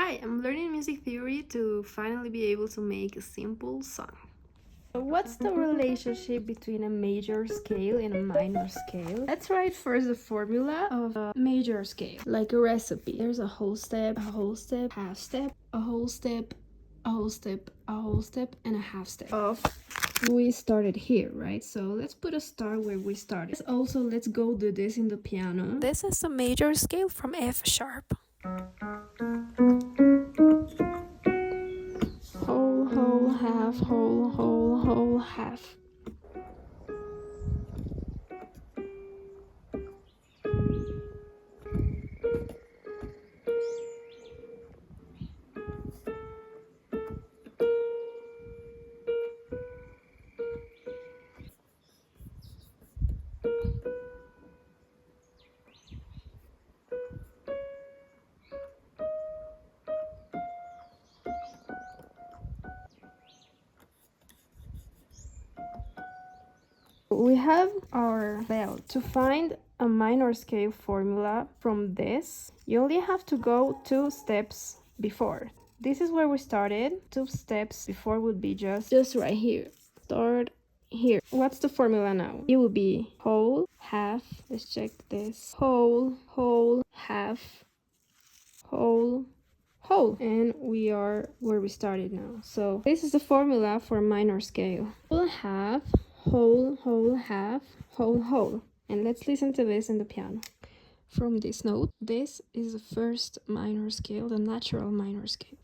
Hi, I'm learning music theory to finally be able to make a simple song. So what's the relationship between a major scale and a minor scale? Let's write first the formula of a major scale, like a recipe. There's a whole step, half step, a whole step, a whole step, a whole step, and a half step of we started here, right? So let's put a star where we started. Also, let's go do this in the piano. This is a major scale from F sharp. Whole, half, whole, half. We have our bell. To find a minor scale formula from this, you only have to go 2 steps before. This is where we started. 2 steps before would be just right here. Start here. What's the formula now? It will be whole, half. Let's check this. Whole, half, whole, whole. And we are where we started now. So this is the formula for minor scale. Whole, half, whole, half, whole. And let's listen to this in the piano. From this note, this is the first minor scale, the natural minor scale.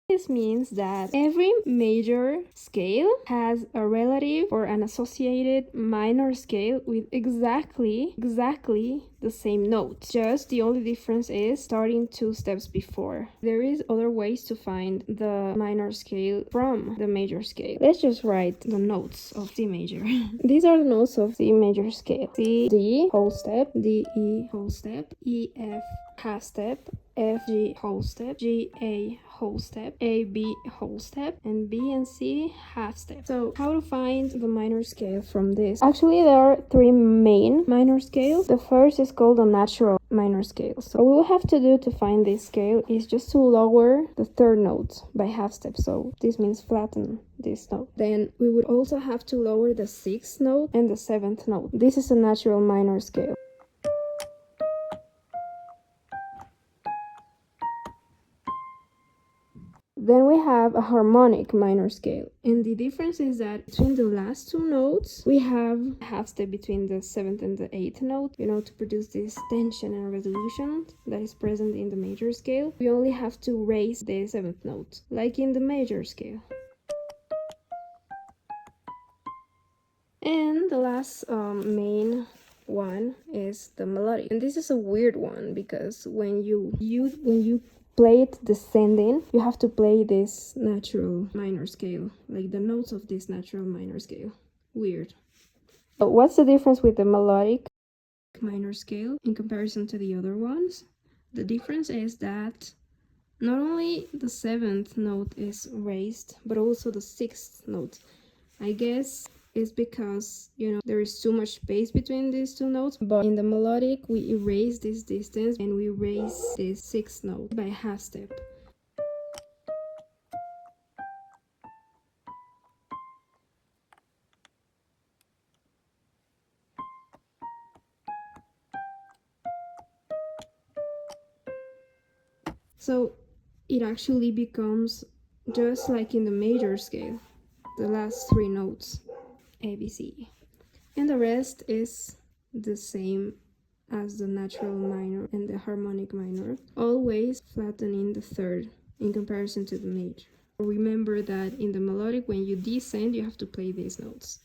This means that every major scale has a relative or an associated minor scale with exactly the same note. Just the only difference is starting 2 steps before. There is other ways to find the minor scale from the major scale. Let's just write the notes of C major. These are the notes of C major scale. C, D, whole step, D, E, whole step, E, F, half step, F, G, whole step, G, A, whole step, A, B, whole step, and B and C, half step. So how to find the minor scale from this? Actually, there are 3 main minor scales. The first is called the natural minor scale. So what we will have to do to find this scale is just to lower the 3rd note by half step. So this means flatten this note. Then we would also have to lower the 6th note and the 7th note. This is a natural minor scale. Then we have a harmonic minor scale, and the difference is that between the last 2 notes we have a half step between the 7th and the 8th note, to produce this tension and resolution that is present in the major scale. We only have to raise the 7th note, like in the major scale. And the last main one is the melodic, and this is a weird one because when you play it descending, you have to play this natural minor scale, like the notes of this natural minor scale. Weird. So what's the difference with the melodic minor scale in comparison to the other ones? The difference is that not only the 7th note is raised, but also the 6th note. I guess it's because, there is too much space between these 2 notes, but in the melodic, we erase this distance and we raise this 6th note by half step. So it actually becomes just like in the major scale, the last 3 notes, A, B, C. And the rest is the same as the natural minor and the harmonic minor, always flattening the 3rd in comparison to the major. Remember that in the melodic, when you descend, you have to play these notes.